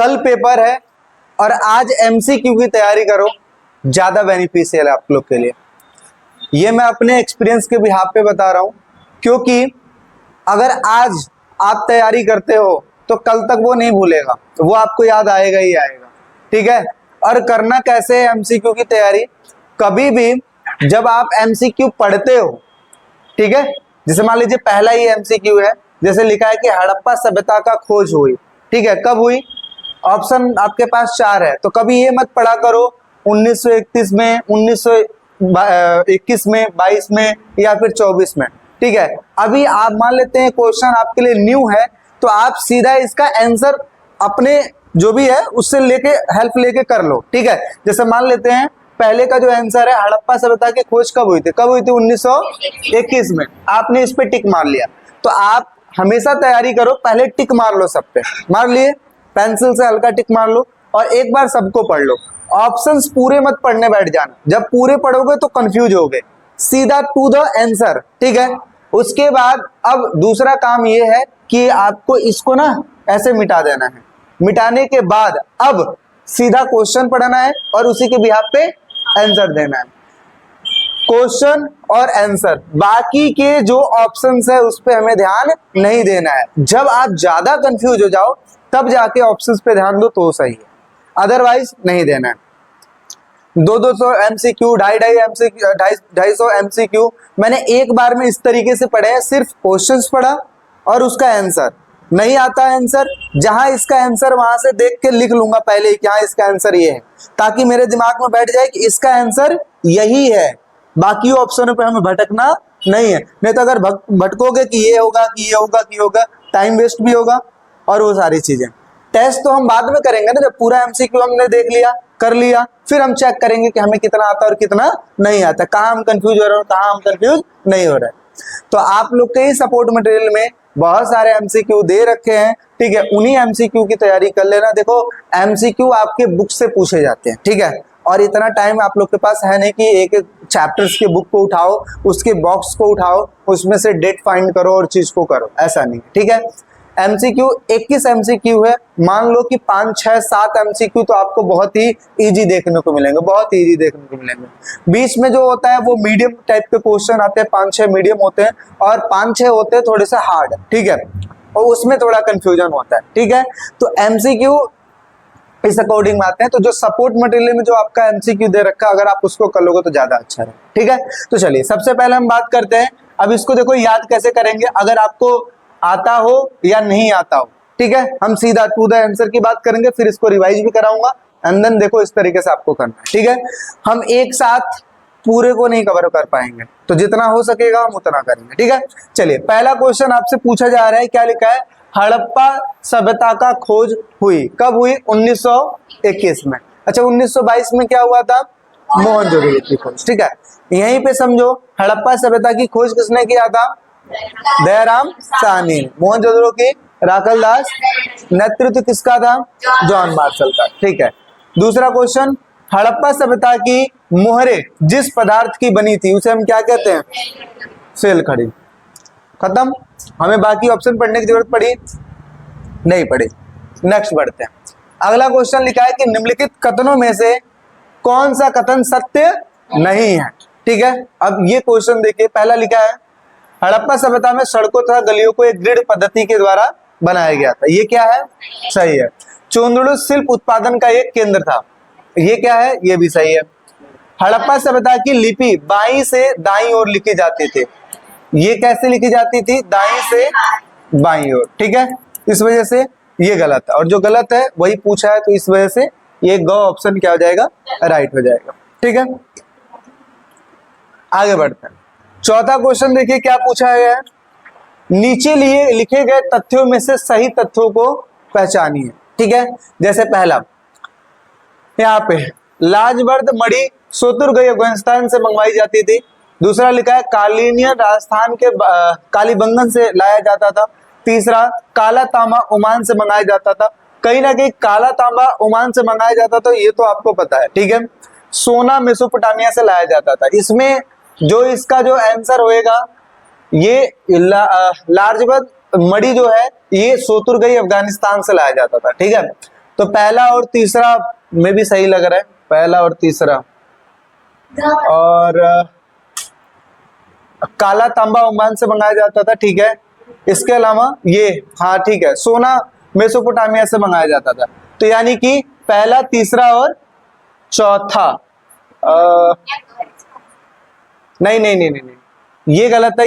कल पेपर है और आज एमसीक्यू की तैयारी करो, ज्यादा बेनिफिशियल है आप लोग के लिए। ये मैं अपने एक्सपीरियंस के बिहाफ पे बता रहा हूं, क्योंकि अगर आज आप तैयारी करते हो तो कल तक वो नहीं भूलेगा, वो आपको याद आएगा ही आएगा। ठीक है। और करना कैसे है एमसीक्यू की तैयारी? कभी भी जब आप एमसीक्यू पढ़ते हो, ठीक है, जैसे मान लीजिए पहला ही एमसीक्यू है, जैसे लिखा है कि हड़प्पा सभ्यता का खोज हुई। ठीक है, कब हुई? ऑप्शन आपके पास 4 है, तो कभी ये मत पढ़ा करो 1931 में, 1921 में, 22 में या फिर 24 में। ठीक है, अभी आप मान लेते हैं क्वेश्चन आपके लिए न्यू है, तो आप सीधा इसका आंसर अपने जो भी है उससे लेके हेल्प लेके कर लो। ठीक है, जैसे मान लेते हैं पहले का जो आंसर है, हड़प्पा सभ्यता की खोज कब हुई थी? कब हुई थी? 1921 में। आपने इस पे टिक मार लिया, तो आप हमेशा तैयारी करो, पहले टिक मार लो, सब पे मार लिए, पेंसिल से हल्का टिक मार लो और एक बार सबको पढ़ लो। ऑप्शंस पूरे मत पढ़ने बैठ जाना, जब पूरे पढ़ोगे तो कंफ्यूज होगे, सीधा टू द आंसर। ठीक है, उसके बाद अब दूसरा काम ये है कि आपको इसको ना ऐसे मिटा देना है। मिटाने के बाद अब सीधा क्वेश्चन पढ़ना है और उसी के बिहाफ पे आंसर देना है। क्वेश्चन और आंसर, बाकी के जो ऑप्शंस है उस पे हमें ध्यान नहीं देना है। जब आप ज्यादा कंफ्यूज हो जाओ तब जाके ऑप्शंस पे ध्यान दो तो सही है, अदरवाइज नहीं देना है। 200 एमसीक्यू, 250 एमसीक्यू मैंने एक बार में इस तरीके से पढ़े हैं, सिर्फ क्वेश्चंस पढ़ा और उसका आंसर। नहीं आता है आंसर, जहां इसका आंसर वहां से देख के लिख लूंगा पहले ही, क्या इसका आंसर ये है, ताकि मेरे दिमाग में बैठ जाए कि इसका आंसर यही है। बाकी ऑप्शनों पे हमें भटकना नहीं है, नहीं तो अगर भटकोगे कि ये होगा कि ये होगा कि होगा, टाइम वेस्ट भी होगा और वो सारी चीजें। टेस्ट तो हम बाद में करेंगे ना, जब पूरा एमसीक्यू हमने देख लिया, कर लिया, फिर हम चेक करेंगे कि हमें कितना आता है और कितना नहीं आता, कहाँ हम कंफ्यूज हो रहे हैं, कहाँ हम कंफ्यूज नहीं हो रहे हैं। तो आप लोग के ही सपोर्ट मटेरियल में बहुत सारे एमसीक्यू दे रखे हैं। ठीक है, उन्हीं एमसीक्यू की तैयारी कर लेना। देखो एमसीक्यू आपके बुक से पूछे जाते हैं, ठीक है, और इतना टाइम आप लोग के पास है नहीं कि एक एक चैप्टर्स के बुक को उठाओ, उसके बॉक्स को उठाओ, उसमें से डेट फाइंड करो और चीज को करो, ऐसा नहीं। ठीक है, एमसीक्यू 21 एमसीक्यू है, मान लो कि 5, 6, 7 एमसीक्यू तो आपको बहुत ही इजी देखने को मिलेंगे, बहुत इजी देखने को मिलेंगे। बीच में जो होता है वो मीडियम टाइप के क्वेश्चन आते हैं, 5-6 मीडियम होते हैं और 5-6 होते हैं थोड़े से हार्ड। ठीक है, और उसमें थोड़ा कंफ्यूजन होता है। ठीक है, तो एमसीक्यू इस अकॉर्डिंग आते हैं। तो जो सपोर्ट मटेरियल में जो आपका एमसीक्यू दे रखा है, अगर आप उसको कर लोगे तो ज्यादा अच्छा है। ठीक है, तो चलिए सबसे पहले हम बात करते हैं, अब इसको देखो याद कैसे करेंगे, अगर आपको आता हो या नहीं आता हो। ठीक है, हम सीधा टू द आंसर की बात करेंगे, फिर इसको रिवाइज भी कराऊंगा एंड देन देखो इस तरीके से आपको करना है। ठीक है, हम एक साथ पूरे को नहीं कवर कर पाएंगे, तो जितना हो सकेगा हम उतना करेंगे। ठीक है, चलिए पहला क्वेश्चन आपसे पूछा जा रहा है, क्या लिखा है? हड़प्पा सभ्यता का खोज हुई, कब हुई? 1921 में। अच्छा, 1922 में क्या हुआ था? मोहनजोदड़ो की खोज। ठीक है, यहीं पे समझो हड़प्पा सभ्यता की खोज किसने किया था? दयाराम साहनी ने। मोहनजोदड़ो की राखल दास, नेतृत्व किसका था? जॉन मार्शल का। ठीक है, दूसरा क्वेश्चन, हड़प्पा सभ्यता की मोहरे जिस पदार्थ की बनी थी उसे हम क्या कहते हैं? सेल-खड़ी। खत्म, हमें बाकी ऑप्शन पढ़ने की जरूरत पड़ी नहीं पड़ी। नेक्स्ट बढ़ते हैं, अगला क्वेश्चन लिखा है कि निम्नलिखित कथनों में से कौन सा कथन सत्य नहीं है? ठीक है, अब ये क्वेश्चन देखिए, पहला लिखा है हड़प्पा सभ्यता में सड़कों तथा गलियों को एक ग्रिड पद्धति के द्वारा बनाया गया था, ये क्या है? सही है। चोंदड़ू शिल्प उत्पादन का एक केंद्र था, ये क्या है? ये भी सही है। हड़प्पा सभ्यता की लिपि बाईं से दाईं ओर लिखी जाती थी, ये कैसे लिखी जाती थी? दाईं से बाईं ओर। ठीक है, इस वजह से ये गलत है, और जो गलत है वही पूछा है, तो इस वजह से ये ग ऑप्शन क्या हो जाएगा? राइट हो जाएगा। ठीक है, आगे बढ़ते हैं। चौथा क्वेश्चन देखिए क्या पूछा गया है, नीचे लिए लिखे गए तथ्यों में से सही तथ्यों को पहचानिए। ठीक है, जैसे पहला यहाँ पे लाजवर्द मणि सोतुरगई अफगानिस्तान से मंगवाई जाती थी। दूसरा लिखा है कालीनियन राजस्थान के कालीबंगन से लाया जाता था। तीसरा काला तांबा ओमान से मंगाया जाता था। कहीं ना कहीं काला तांबा ओमान से मंगाया जाता था, ये तो आपको पता है। ठीक है, सोना मेसोपोटामिया से लाया जाता था। इसमें जो इसका जो आंसर होएगा, ये लाजवर्द मणि जो है ये सोतुरगई अफगानिस्तान से लाया जाता था। ठीक है, तो पहला और तीसरा में भी सही लग रहा है, पहला और तीसरा। और काला तांबा ओमान से मंगाया जाता था, ठीक है। इसके अलावा ये, हाँ ठीक है, सोना मेसोपोटामिया से मंगाया जाता था। तो यानी कि पहला, तीसरा और चौथा नहीं नहीं नहीं नहीं नहीं, ये गलत है,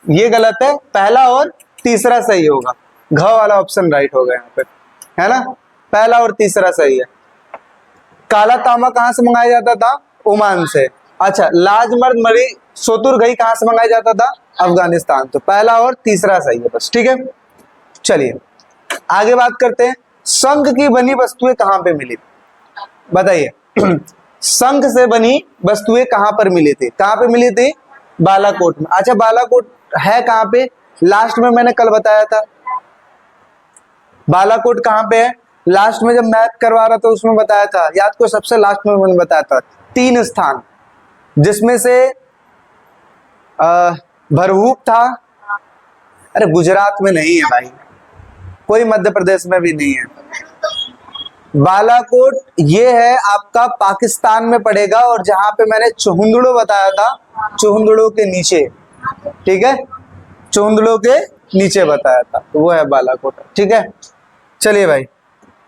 ये गलत है। पहला और तीसरा सही होगा, घ वाला ऑप्शन राइट होगा यहाँ पे, है ना। पहला और तीसरा सही है। काला तांबा कहाँ से मंगाया जाता था? ओमान से। अच्छा, लाजमर्द मरी शोतुरगई कहाँ से मंगाया जाता था? अफगानिस्तान। तो पहला और तीसरा सही है बस, ठीक है। चलिए आगे बात करते हैं, शंख की बनी वस्तुएं कहाँ पे मिली, बताइए। शंख से बनी वस्तुएं कहाँ पर मिली थी? कहाँ पे मिली थी? बालाकोट में। अच्छा, बालाकोट है कहाँ पे? लास्ट में मैंने कल बताया था। बालाकोट कहाँ पे है? लास्ट में जब मैथ करवा रहा था उसमें बताया था, याद को सबसे लास्ट में मैंने बताया था 3 स्थान, जिसमें से भरहूप था। अरे गुजरात में नहीं है भाई, कोई मध्य प्रदेश में भी नहीं है। बालाकोट ये है आपका पाकिस्तान में पड़ेगा, और जहां पे मैंने चुहुंदड़ो बताया था, चुहुंदड़ो के नीचे, ठीक है, चुहुंदड़ो के नीचे बताया था, तो वो है बालाकोट, ठीक है। चलिए भाई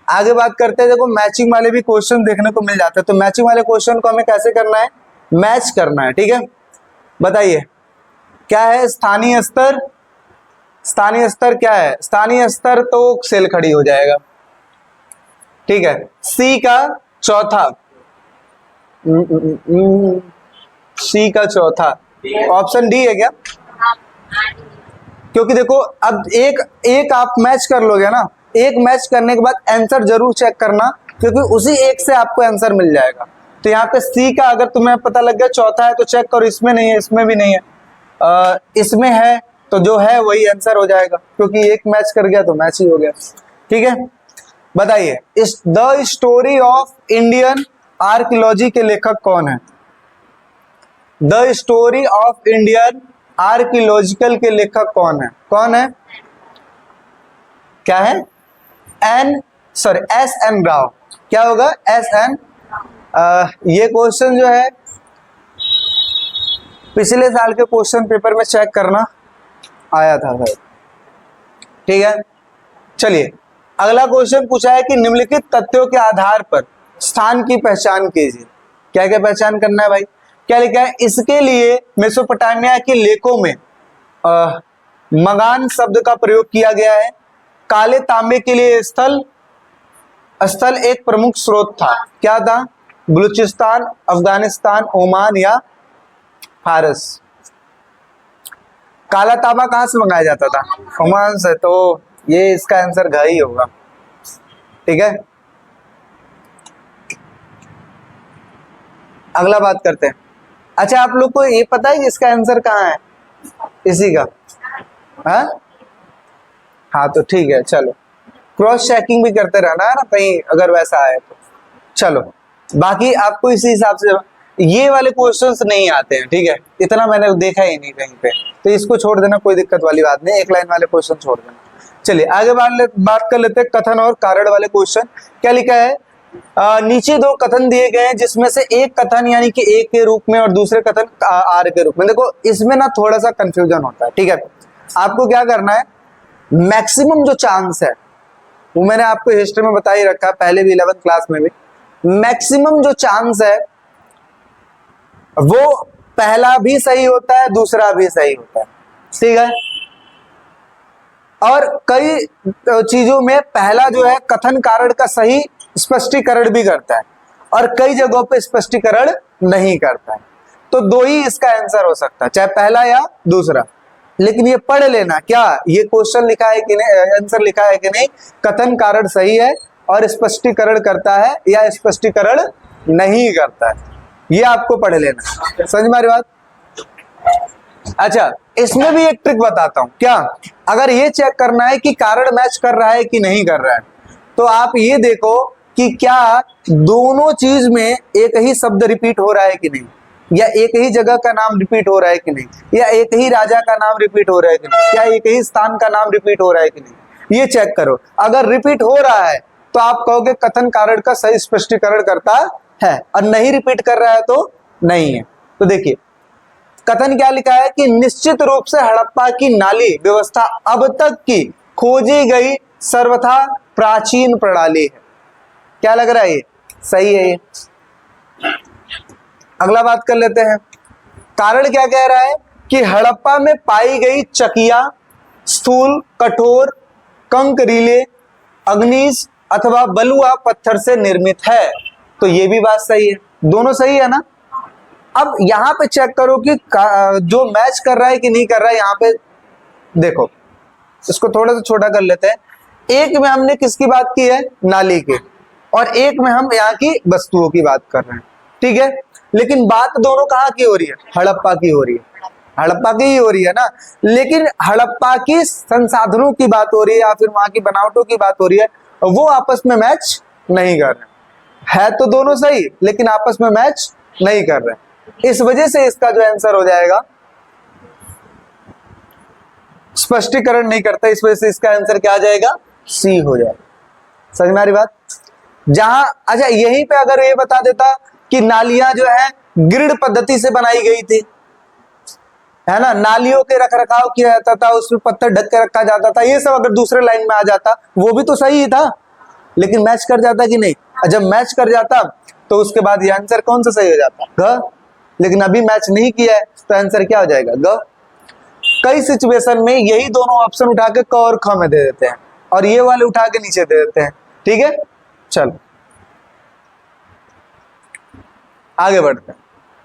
आगे बात करते हैं। देखो मैचिंग वाले भी क्वेश्चन देखने को मिल जाते हैं, तो मैचिंग वाले क्वेश्चन को हमें कैसे करना है? मैच करना है, ठीक है। बताइए क्या है स्थानीय स्तर? स्थानीय स्तर क्या है? स्थानीय स्तर तो सेल खड़ी हो जाएगा, ठीक है। सी का चौथा, सी का चौथा, ऑप्शन डी है क्या? क्योंकि देखो अब एक आप मैच कर लोगे ना, एक मैच करने के बाद आंसर जरूर चेक करना, क्योंकि उसी एक से आपको आंसर मिल जाएगा। तो यहाँ पे सी का अगर तुम्हें पता लग गया चौथा है तो चेक करो, इसमें नहीं है, इसमें भी नहीं है, इसमें है, तो जो है वही आंसर हो जाएगा, क्योंकि एक मैच कर गया तो मैच ही हो गया, ठीक है। बताइए इस the story of Indian archaeology के लेखक कौन है? The story of Indian archaeological के लेखक कौन है? कौन है? क्या है? S N Rao. क्या होगा? S N. ये क्वेश्चन जो है पिछले साल के क्वेश्चन पेपर में चेक करना आया था भाई, ठीक है। चलिए अगला क्वेश्चन पूछा है कि निम्नलिखित तथ्यों के आधार पर स्थान की पहचान कीजिए। क्या क्या पहचान करना है भाई? क्या लिखा है? इसके लिए मेसोपोटामिया के लेखों में मगान शब्द का प्रयोग किया गया है। काले तांबे के लिए स्थल एक प्रमुख स्रोत था। क्या था? बलूचिस्तान, अफगानिस्तान, ओमान या फारस। काला तांबा कहां से मंगाया जाता था? ओमान से। तो ये इसका आंसर घ ही होगा, ठीक है। अगला बात करते हैं। अच्छा आप लोग को ये पता है कि इसका आंसर कहाँ है? इसी का, हाँ तो ठीक है, चलो क्रॉस चेकिंग भी करते रहना है ना, कहीं अगर वैसा आए तो। चलो बाकी आपको इसी हिसाब से ये वाले क्वेश्चंस नहीं आते हैं, ठीक है, इतना मैंने देखा ही नहीं कहीं पे, तो इसको छोड़ देना, कोई दिक्कत वाली बात नहीं, एक लाइन वाले क्वेश्चन छोड़ देना। चलिए आगे बात कर लेते हैं कथन और कारण वाले क्वेश्चन। क्या लिखा है? नीचे 2 कथन दिए गए हैं, जिसमें से एक कथन यानी कि ए के रूप में और दूसरे कथन आर के रूप में। देखो इसमें ना थोड़ा सा कंफ्यूजन होता है, ठीक है। आपको क्या करना है, मैक्सिमम जो चांस है वो मैंने आपको हिस्ट्री में बता ही रखा है, पहले भी 11th क्लास में भी। मैक्सिमम जो चांस है वो पहला भी सही होता है, दूसरा भी सही होता है, ठीक है। और कई चीजों में पहला जो है कथन कारण का सही स्पष्टीकरण भी करता है, और कई जगहों पे स्पष्टीकरण नहीं करता है। तो 2 ही इसका आंसर हो सकता है, चाहे पहला या दूसरा। लेकिन ये पढ़ लेना, क्या ये क्वेश्चन लिखा है कि नहीं, आंसर लिखा है कि नहीं, कथन कारण सही है और स्पष्टीकरण करता है या स्पष्टीकरण नहीं करता है, ये आपको पढ़ लेना। समझ में आ रही बात? अच्छा इसमें भी एक ट्रिक बताता हूं। क्या? अगर ये चेक करना है कि कारण मैच कर रहा है कि नहीं कर रहा है, तो आप ये देखो कि क्या दोनों चीज में एक ही शब्द रिपीट हो रहा है कि नहीं, या एक ही जगह का नाम रिपीट हो रहा है कि नहीं, या एक ही राजा का नाम रिपीट हो रहा है कि नहीं, या एक ही स्थान का नाम रिपीट हो रहा है कि नहीं, ये चेक करो। अगर रिपीट हो रहा है तो आप कहोगे कथन कारण का सही स्पष्टीकरण करता है, और नहीं रिपीट कर रहा है तो नहीं है। तो देखिए कथन क्या लिखा है कि निश्चित रूप से हड़प्पा की नाली व्यवस्था अब तक की खोजी गई सर्वथा प्राचीन प्रणाली है। क्या लग रहा है, ये सही है ये। अगला बात कर लेते हैं, कारण क्या कह रहा है कि हड़प्पा में पाई गई चकिया स्थूल कठोर कंकरीले अग्नीज अथवा बलुआ पत्थर से निर्मित है। तो ये भी बात सही है, दोनों सही है ना। अब यहां पे चेक करो कि जो मैच कर रहा है कि नहीं कर रहा है। यहां पे देखो, इसको थोड़ा सा छोटा कर लेते हैं। एक में हमने किसकी बात की है, नाली की, और एक में हम यहाँ की वस्तुओं की बात कर रहे हैं, ठीक है। लेकिन बात दोनों कहाँ की हो रही है, हड़प्पा की हो रही है, हड़प्पा की ही हो रही है ना। लेकिन हड़प्पा की संसाधनों की बात हो रही है या फिर वहां की बनावटों की बात हो रही है, वो आपस में मैच नहीं कर रहे है। तो दोनों सही, लेकिन आपस में मैच नहीं कर रहे। इस वजह से इसका जो आंसर हो जाएगा, स्पष्टीकरण नहीं करता, इस वजह से इसका आंसर क्या आ जाएगा, सी हो जाएगा। समझ में आ रही बात। जहां अच्छा यहीं पे अगर ये बता देता कि नालियां जो है ग्रिड पद्धति से बनाई गई थी, है ना, नालियों के रख रखाव किया जाता था, उसमें पत्थर ढक के रखा जाता था, ये सब अगर दूसरे लाइन में आ जाता वो भी तो सही ही था, लेकिन मैच कर जाता कि नहीं। जब मैच कर जाता तो उसके बाद ये आंसर कौन सा सही हो जाता, ग। लेकिन अभी मैच नहीं किया है तो आंसर क्या हो जाएगा, ग। कई सिचुएशन में यही दोनों ऑप्शन उठा के क और ख में दे देते हैं, और ये वाले उठा के नीचे दे देते हैं, ठीक है। चलो आगे बढ़ते हैं।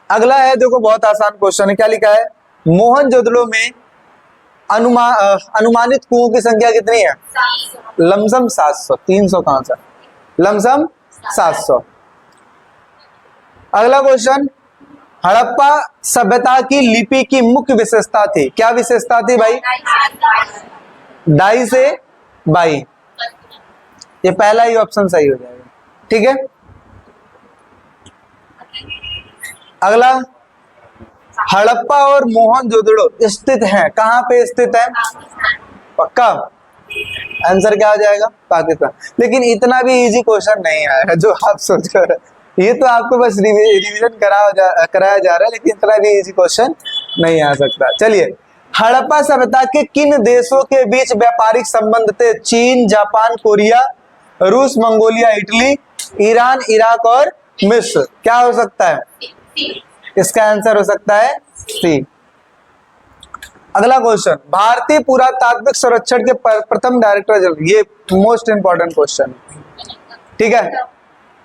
अगला है, देखो बहुत आसान क्वेश्चन है। क्या लिखा है, मोहनजोदड़ो में अनुमानित कुओं की संख्या कितनी है, लमसम 700। 300 कहां से, लमसम 700। अगला क्वेश्चन, हड़प्पा सभ्यता की लिपि की मुख्य विशेषता थी, क्या विशेषता थी भाई, डाई से बाई। ये पहला ही ऑप्शन सही हो जाएगा, ठीक है। अगला, हड़प्पा और मोहनजोदड़ो स्थित हैं, कहां पे स्थित है, पक्का आंसर क्या हो जाएगा, पाकिस्तान। लेकिन इतना भी इजी क्वेश्चन नहीं आया है जो आप सोच कर, ये तो आपको बस रिवीजन कराया जा रहा है, लेकिन इतना भी इजी क्वेश्चन नहीं आ सकता। चलिए, हड़प्पा सभ्यता के किन देशों के बीच व्यापारिक संबंध थे, चीन जापान कोरिया रूस मंगोलिया इटली ईरान इराक और मिस्र। क्या हो सकता है, इसका आंसर हो सकता है सी। अगला क्वेश्चन, भारतीय पुरातात्विक संरक्षण के प्रथम डायरेक्टर जनरल, ये मोस्ट इंपॉर्टेंट क्वेश्चन, ठीक है।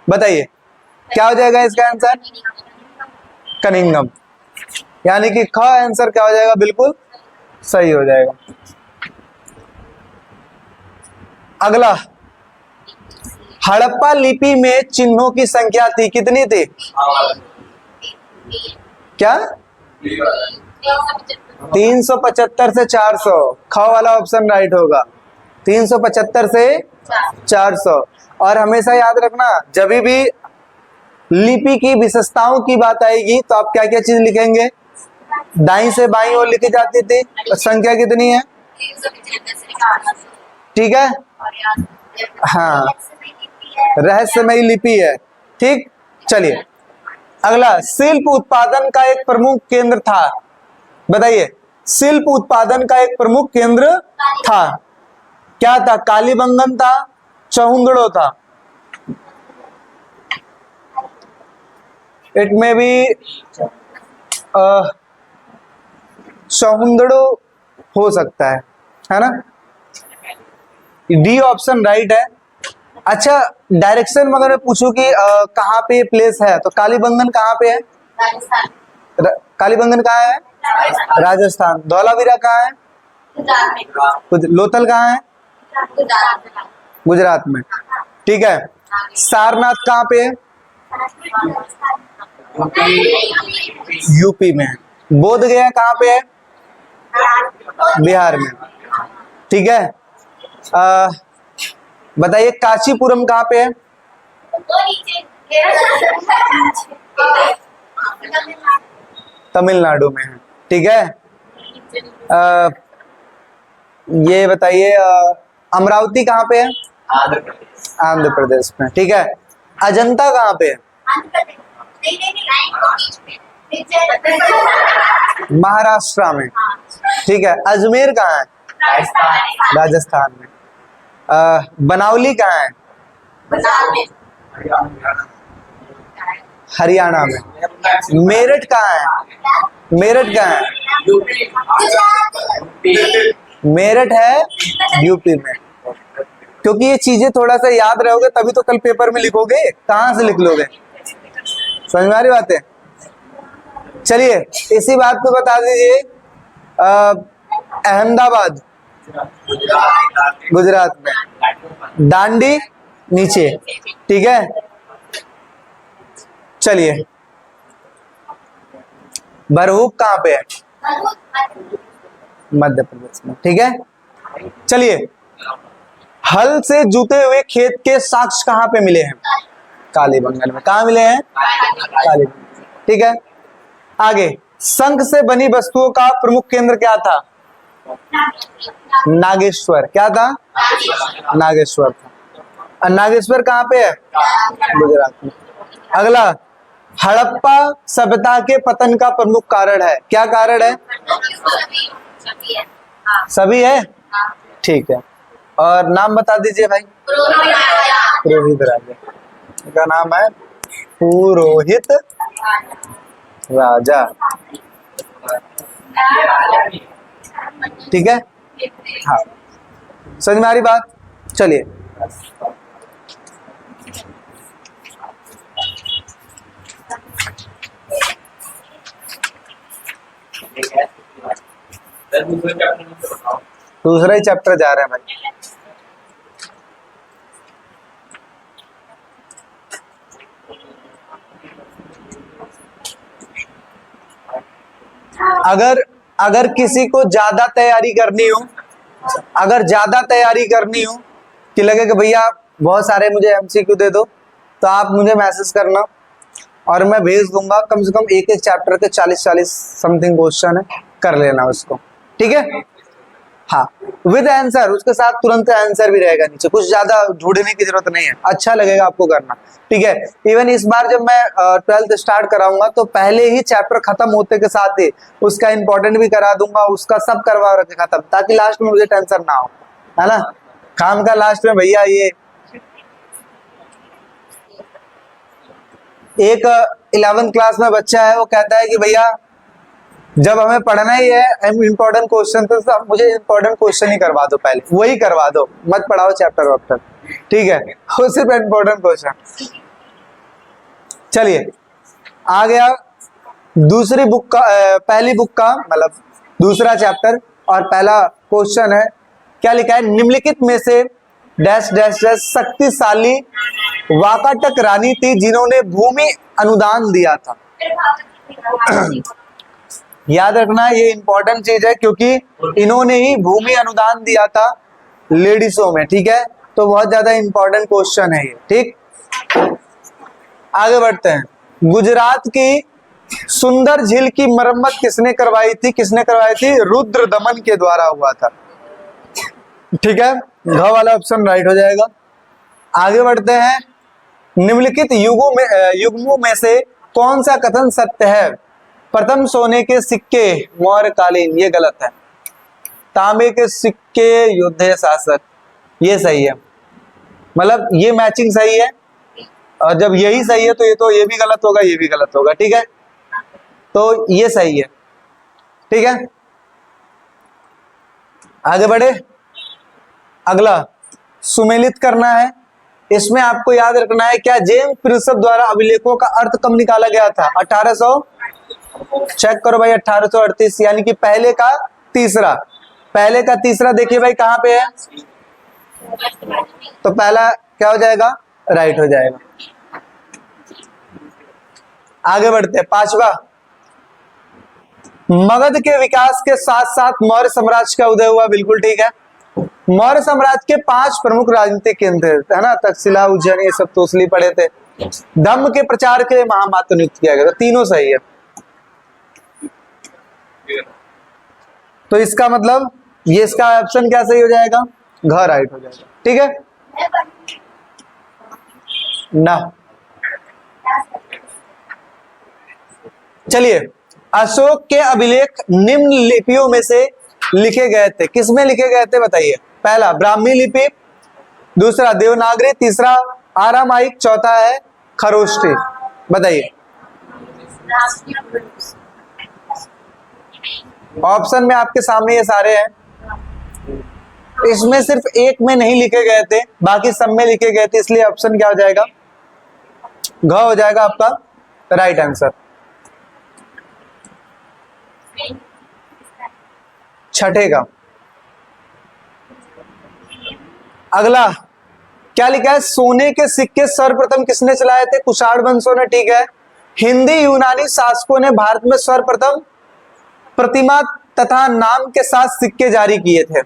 बताइए क्या हो जाएगा इसका आंसर, कनिंघम। यानी कि ख आंसर क्या हो जाएगा, बिल्कुल सही हो जाएगा। अगला, हड़प्पा लिपि में चिन्हों की संख्या थी, कितनी थी, क्या 375 से 400। ख वाला ऑप्शन राइट होगा, 375 से 400। और हमेशा याद रखना, जब भी लिपि की विशेषताओं की बात आएगी तो आप क्या क्या चीज लिखेंगे, दाईं से बाईं ओर लिखी जाती थी, संख्या कितनी है, ठीक है, हाँ, रहस्यमयी लिपि है, ठीक। चलिए अगला, शिल्प उत्पादन का एक प्रमुख केंद्र था, बताइए शिल्प उत्पादन का एक प्रमुख केंद्र था, क्या था, कालीबंगन था, चहुंदड़ो था। इट में भी चहुंदड़ो हो सकता है ना। डी ऑप्शन राइट है। अच्छा, डायरेक्शन में अगर मैं पूछूं कि कहाँ पे प्लेस है, तो कालीबंगन कहाँ पे है, कालीबंगन कहाँ है, राजस्थान। धौलावीरा कहाँ है, लोथल कहाँ है, गुजरात में, ठीक है। सारनाथ कहाँ पे है, यूपी में। बोध गया कहाँ पे है, बिहार में, ठीक है। बताइए कांचीपुरम कहाँ पे है, तमिलनाडु में है, ठीक है। ये बताइए अमरावती कहाँ पे है, आंध्र प्रदेश में, ठीक है। अजंता कहाँ पे है? महाराष्ट्र में, ठीक है। अजमेर कहाँ है? राजस्थान में। बनावली कहाँ है? हरियाणा में। मेरठ कहाँ है? मेरठ कहाँ है? मेरठ है यूपी में। क्योंकि ये चीजें थोड़ा सा याद रहोगे तभी तो कल पेपर में लिखोगे, कहाँ से लिख लोगे? समझ में आ रही बात है? चलिए इसी बात पे बता दीजिए, अहमदाबाद गुजरात में, दांडी नीचे, ठीक है। चलिए बरहूप कहाँ पे है? मध्य प्रदेश में, ठीक है। चलिए हल से जुते हुए खेत के साक्ष्य कहाँ पे मिले हैं? कालीबंगन में। कहाँ मिले हैं? कालीबंगन, ठीक है। आगे, शंख से बनी वस्तुओं का प्रमुख केंद्र क्या था? नागेश्वर। क्या था? नागेश्वर था। और नागेश्वर कहाँ पे है? गुजरात में। अगला, हड़प्पा सभ्यता के पतन का प्रमुख कारण है, क्या कारण है? सभी है, ठीक है। और नाम बता दीजिए भाई। पुरोहित राजा का नाम है पुरोहित राजा, ठीक है। हाँ समझ में आ रही बात? चलिए दूसरा ही चैप्टर जा रहे हैं भाई। अगर किसी को ज्यादा तैयारी करनी हो, कि लगे कि भैया बहुत सारे मुझे एमसीक्यू दे दो, तो आप मुझे मैसेज करना और मैं भेज दूंगा। कम से कम एक एक चैप्टर के 40-40 समथिंग क्वेश्चन है, कर लेना उसको, ठीक है। हाँ विद आंसर, उसके साथ तुरंत आंसर भी रहेगा नीचे, कुछ ज्यादा ढूंढने की जरूरत नहीं है, अच्छा लगेगा आपको करना, ठीक है। इवन इस बार जब मैं 12th स्टार्ट कराऊंगा तो पहले ही चैप्टर खत्म होते के साथ ही उसका इंपॉर्टेंट भी करा दूंगा, उसका सब करवा रखे खत्म, ताकि लास्ट में मुझे टेंशन ना हो, है ना। काम का लास्ट में भैया ये एक 11th क्लास में बच्चा है, वो कहता है कि भैया जब हमें पढ़ना ही है इंपॉर्टेंट क्वेश्चन, तो सब मुझे इंपॉर्टेंट क्वेश्चन ही करवा दो, पहले वही करवा दो, मत पढ़ाओ चैप्टर वाप्टर, ठीक है। वो सिर्फ इंपॉर्टेंट क्वेश्चन। चलिए आ गया दूसरी बुक का, पहली बुक का मतलब दूसरा चैप्टर, और पहला क्वेश्चन है, क्या लिखा है? निम्नलिखित में से डैश डैश डैश शक्तिशाली वाकाटक रानी थी जिन्होंने भूमि अनुदान दिया था। याद रखना ये इंपॉर्टेंट चीज है, क्योंकि इन्होंने ही भूमि अनुदान दिया था लेडीजों में, ठीक है। तो बहुत ज्यादा इंपॉर्टेंट क्वेश्चन है ये, ठीक। आगे बढ़ते हैं। गुजरात की सुंदर झील की मरम्मत किसने करवाई थी? रुद्र दमन के द्वारा हुआ था, ठीक है। घ वाला ऑप्शन राइट हो जाएगा। आगे बढ़ते हैं। निम्नलिखित युगों में से कौन सा कथन सत्य है? प्रथम सोने के सिक्के मौर्यकालीन, ये गलत है। तांबे के सिक्के योद्धे शासक, ये सही है, मतलब ये मैचिंग सही है। और जब यही सही है तो ये भी गलत होगा, ये भी गलत होगा, ठीक है। तो ये सही है, ठीक है। आगे बढ़े। अगला सुमेलित करना है। इसमें आपको याद रखना है, क्या जेम्स प्रिंसेप द्वारा अभिलेखों का अर्थ कब निकाला गया था? 1800, चेक करो भाई, 1838, यानी कि पहले का तीसरा देखिए भाई कहां पे है, तो पहला क्या हो जाएगा? राइट हो जाएगा। आगे बढ़ते हैं। पांचवा, मगध के विकास के साथ साथ मौर्य साम्राज्य का उदय हुआ, बिल्कुल ठीक है। मौर्य साम्राज्य के 5 प्रमुख राजनीतिक केंद्र है ना, तक्षशिला, उज्जैन, ये सब तो इसलिए पढ़े थे। धम्म के प्रचार के लिए महामात्र नियुक्त किया गया, तो तीनों सही है। तो इसका मतलब ये, इसका ऑप्शन क्या सही हो जाएगा? घ राइट हो जाएगा, ठीक है। ना। चलिए, अशोक के अभिलेख निम्न लिपियों में से लिखे गए थे, किसमें लिखे गए थे बताइए। पहला ब्राह्मी लिपि, दूसरा देवनागरी, तीसरा आरामाइक, चौथा है खरोष्टी। बताइए। ऑप्शन में आपके सामने ये सारे हैं, इसमें सिर्फ एक में नहीं लिखे गए थे, बाकी सब में लिखे गए थे, इसलिए ऑप्शन क्या हो जाएगा, घ हो जाएगा आपका राइट आंसर। छठे का अगला क्या लिखा है, सोने के सिक्के सर्वप्रथम किसने चलाए थे, कुषाण वंशों ने। ठीक है। हिंदी यूनानी शासकों ने भारत में सर्वप्रथम प्रतिमा तथा नाम के साथ सिक्के जारी किए थे,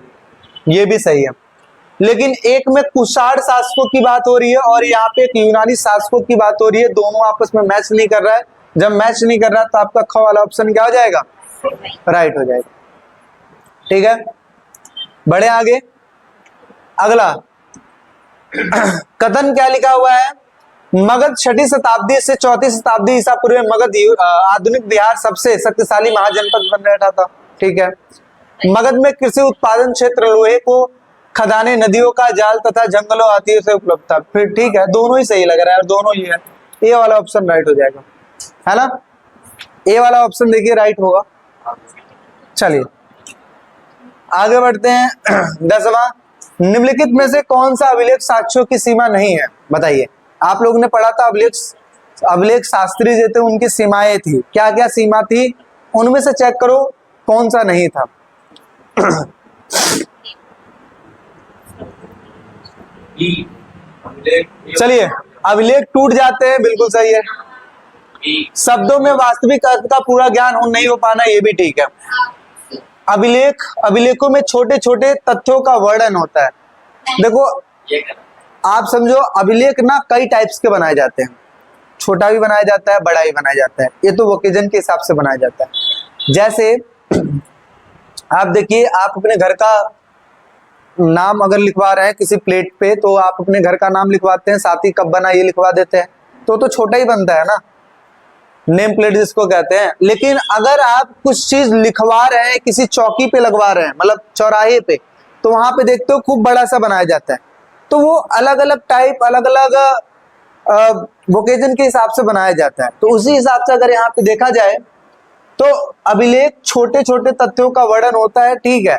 ये भी सही है। लेकिन एक में कुषाण शासकों की बात हो रही है और यहाँ पे एक यूनानी शासकों की बात हो रही है, दोनों आपस में मैच नहीं कर रहा है। जब मैच नहीं कर रहा तो आपका ख वाला ऑप्शन क्या हो जाएगा, राइट हो जाएगा। ठीक है, बढ़े आगे। अगला कथन क्या लिखा हुआ है, मगध 6वीं शताब्दी से 4वीं शताब्दी ईसा पूर्व में मगध आधुनिक बिहार सबसे शक्तिशाली महाजनपद बन रहा था। ठीक है। मगध में कृषि उत्पादन क्षेत्र, लोहे को खदाने, नदियों का जाल तथा जंगलों हाथियों से उपलब्ध था। फिर ठीक है, दोनों ही सही लग रहा है और दोनों ही है, ए वाला ऑप्शन राइट हो जाएगा, है ना। ए वाला ऑप्शन देखिए राइट होगा। चलिए आगे बढ़ते हैं। 10वां, निम्नलिखित में से कौन सा अभिलेख साक्ष्यों की सीमा नहीं है, बताइए। आप लोगों ने पढ़ा था अभिलेख शास्त्री जो थे उनकी सीमाएं थी, क्या क्या सीमा थी, उनमें से चेक करो कौन सा नहीं था। चलिए, अभिलेख टूट जाते हैं, बिल्कुल सही है। शब्दों में वास्तविक अर्थ का पूरा ज्ञान हो नहीं हो पाना, ये भी ठीक है। अभिलेखों में छोटे छोटे तथ्यों का वर्णन होता है। देखो आप समझो, अभिलेख ना कई टाइप्स के बनाए जाते हैं, छोटा भी बनाया जाता है, बड़ा भी बनाया जाता है, ये तो ओकेजन के हिसाब से बनाया जाता है। जैसे आप देखिए, आप अपने घर का नाम अगर लिखवा रहे हैं किसी प्लेट पे, तो आप अपने घर का नाम लिखवाते हैं, साथ ही कब बना ये लिखवा देते हैं, तो छोटा ही बनता है ना, नेम प्लेट जिसको कहते हैं। लेकिन अगर आप कुछ चीज लिखवा रहे हैं, किसी चौकी पे लगवा रहे हैं, मतलब चौराहे पे, तो वहां पे देखते हो खूब बड़ा सा बनाया जाता है। तो वो अलग अलग टाइप, अलग अलग वोकेजन के हिसाब से बनाया जाता है। तो उसी हिसाब से अगर यहाँ पे देखा जाए तो अभिलेख छोटे छोटे तथ्यों का वर्णन होता है, ठीक है,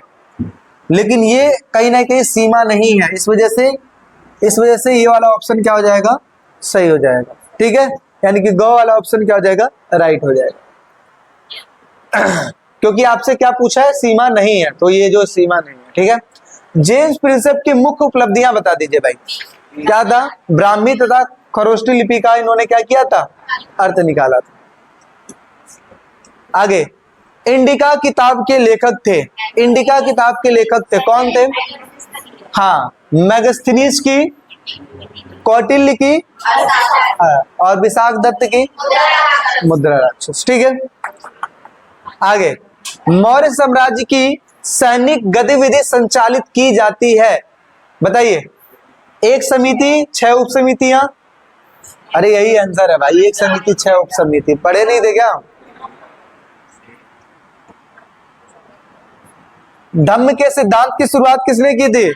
लेकिन ये कहीं ना कहीं सीमा नहीं है। इस वजह से ये वाला ऑप्शन क्या हो जाएगा, सही हो जाएगा। ठीक है, यानी कि गो वाला ऑप्शन क्या हो जाएगा, राइट हो जाएगा। क्योंकि आपसे क्या पूछा है, सीमा नहीं है, तो ये जो सीमा नहीं है। ठीक है, जेम्स प्रिंसेप की मुख्य उपलब्धियां बता दीजिए भाई। क्या था, ब्राह्मी तथा खरोष्टी लिपि का इन्होंने क्या किया था, अर्थ निकाला था। आगे, इंडिका किताब के लेखक थे, इंडिका किताब के लेखक थे, कौन थे, हाँ, मेगास्थनीज की, कौटिल्य की और विशाख दत्त की मुद्रा राक्षस। ठीक है, आगे, मौर्य साम्राज्य की सैनिक गतिविधि संचालित की जाती है, बताइए। एक समिति, 6 उप समितियां, अरे यही आंसर है भाई, एक समिति 6 उप समिति, पढ़े नहीं थे क्या। धम्म के सिद्धांत की शुरुआत किसने की थी,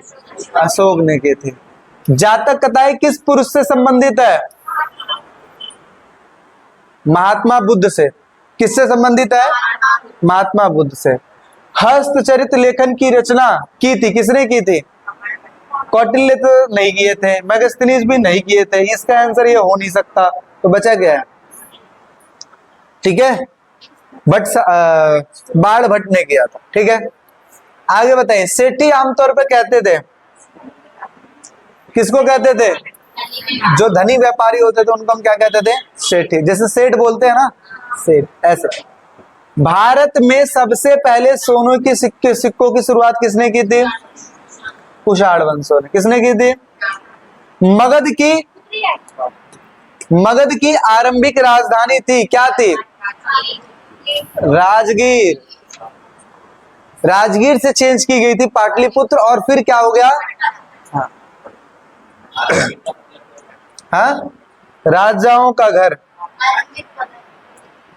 अशोक ने की थी। जातक कथाएं किस पुरुष से संबंधित है, महात्मा बुद्ध से। किससे संबंधित है, महात्मा बुद्ध से। हस्तचरित लेखन की रचना की थी, किसने की थी, कौटिल्य तो नहीं किए थे, मेगास्थनीज भी नहीं किए थे, इसका आंसर ये हो नहीं सकता, तो बचा गया है। ठीक है, बाण भट्ट ने किया था। ठीक है, आगे बताइए। सेठी आमतौर पर कहते थे, किसको कहते थे, जो धनी व्यापारी होते थे उनको हम क्या कहते थे, सेठी। जैसे सेठ बोलते हैं ना, सेठ, ऐसे। भारत में सबसे पहले सोने के सिक्कों की शुरुआत किसने की थी, कुषाण वंशों ने। किसने की थी, मगध की आरंभिक राजधानी थी, क्या थी, राजगीर। राजगीर से चेंज की गई थी पाटलिपुत्र, और फिर क्या हो गया, हाँ, राजाओं का घर,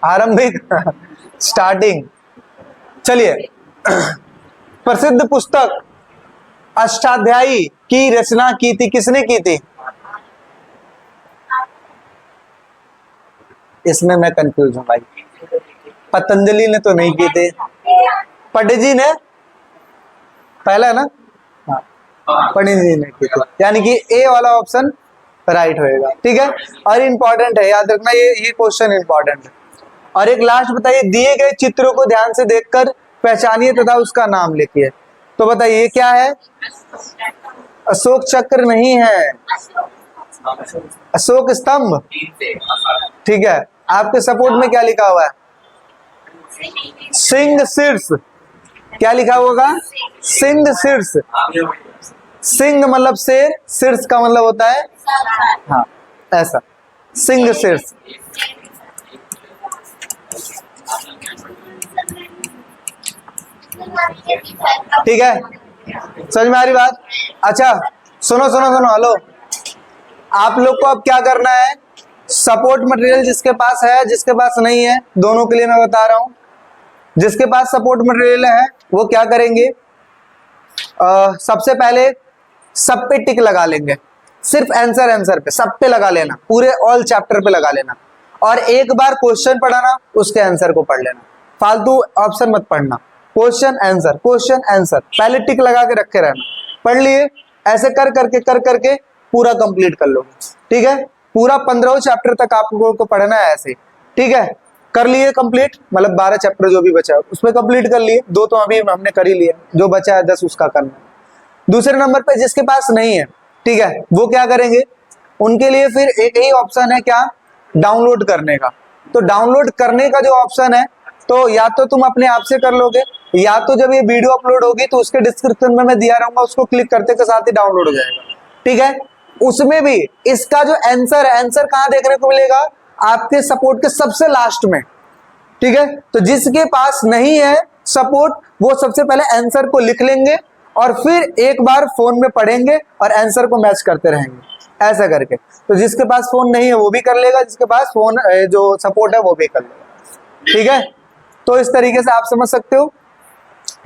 आरंभिक स्टार्टिंग। चलिए, प्रसिद्ध पुस्तक अष्टाध्यायी की रचना की थी, किसने की थी? इसमें मैं कंफ्यूज हूं भाई, पतंजलि ने तो नहीं की थी, पंडित जी ने पहला है ना, हाँ पंडित जी ने की थी, यानी कि ए वाला ऑप्शन राइट होएगा। ठीक है, और इंपॉर्टेंट है, याद रखना ये क्वेश्चन इंपॉर्टेंट है। और एक लास्ट बताइए, दिए गए चित्रों को ध्यान से देखकर पहचानिए तथा उसका नाम लिखिए। तो बताइए ये क्या है? अशोक चक्र नहीं है, अशोक स्तंभ। ठीक है, आपके सपोर्ट में क्या लिखा हुआ है? सिंह शीर्ष। क्या लिखा होगा? सिंह शीर्ष। सिंह मतलब शेर, शीर्ष का मतलब होता है, हाँ ऐसा, सिंह शीर्ष। ठीक है, समझ में आ रही बात? अच्छा सुनो सुनो सुनो, हेलो, आप लोग को अब क्या करना है, सपोर्ट मटेरियल जिसके पास है, जिसके पास नहीं है, दोनों के लिए मैं बता रहा हूं। जिसके पास सपोर्ट मटेरियल है वो क्या करेंगे, सबसे पहले सब पे टिक लगा लेंगे, सिर्फ आंसर पे सब पे लगा लेना, पूरे ऑल चैप्टर पे लगा लेना, और एक बार क्वेश्चन पढ़ाना, उसके आंसर को पढ़ लेना, फालतू ऑप्शन मत पढ़ना, क्वेश्चन आंसर पहले टिक लगा के रखे रहना। पढ़ लिए, ऐसे कर करके पूरा कंप्लीट कर लोगे। ठीक है, पूरा 15 चैप्टर तक आप लोगों को पढ़ना है ऐसे। ठीक है, कर लिए कंप्लीट, मतलब 12 चैप्टर जो भी बचा है उसमें कंप्लीट कर लिए, 2 तो अभी हमने कर ही लिया, जो बचा है 10 उसका करना है। दूसरे नंबर पे जिसके पास नहीं है, ठीक है, वो क्या करेंगे, उनके लिए फिर एक ही ऑप्शन है, क्या? डाउनलोड करने का। तो डाउनलोड करने का जो ऑप्शन है, तो या तो तुम अपने आप से कर लोगे, या तो जब ये वीडियो अपलोड होगी तो उसके डिस्क्रिप्शन में मैं दिया रहूंगा, उसको क्लिक करते के साथ ही डाउनलोड हो जाएगा। ठीक है, उसमें भी इसका जो आंसर है, आंसर कहां देखने को मिलेगा? आपके सपोर्ट के सबसे लास्ट में। ठीक है, तो जिसके पास नहीं है सपोर्ट, वो सबसे पहले आंसर को लिख लेंगे और फिर एक बार फोन में पढ़ेंगे और आंसर को मैच करते रहेंगे, ऐसा करके। तो जिसके पास फोन नहीं है वो भी कर लेगा, जिसके पास फोन जो सपोर्ट है वो भी कर लेगा। ठीक है, तो इस तरीके से आप समझ सकते हो,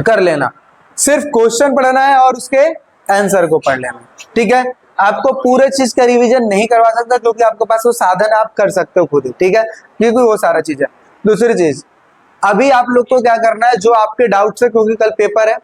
कर लेना, सिर्फ क्वेश्चन पढ़ना है और उसके आंसर को पढ़ लेना। ठीक है, आपको पूरे चीज का रिवीजन नहीं करवा सकता, क्योंकि आपके पास वो साधन आप कर सकते हो खुद ही। ठीक है, क्योंकि वो सारा चीज है। दूसरी चीज, अभी आप लोग को क्या करना है, जो आपके डाउट्स है, क्योंकि कल पेपर है,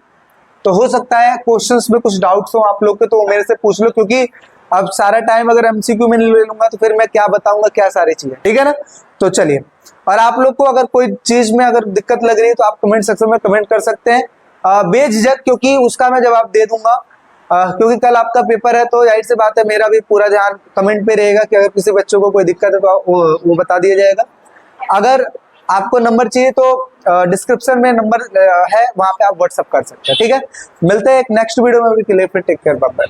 तो हो सकता है क्वेश्चंस में कुछ डाउट्स हो आप लोग के, तो वो मेरे से पूछ लो, क्योंकि अब सारा टाइम अगर एमसीक्यू में ले लूंगा तो फिर मैं क्या बताऊंगा, क्या सारी चीजें। ठीक है ना, तो चलिए, और आप लोग को अगर कोई चीज में अगर दिक्कत लग रही है तो आप कमेंट सेक्शन में कमेंट कर सकते हैं बेझिझक, क्योंकि उसका मैं जवाब दे दूंगा। क्योंकि कल आपका पेपर है, तो जाहिर सी बात है मेरा भी पूरा ध्यान कमेंट पे रहेगा कि अगर किसी बच्चों को कोई दिक्कत है तो वो बता दिया जाएगा। अगर आपको नंबर चाहिए तो डिस्क्रिप्शन में नंबर है, वहां पे आप व्हाट्सअप कर सकते हैं। ठीक है, मिलते हैं एक नेक्स्ट वीडियो में, भी के लिए फिर टेक केयर, बाय बाय।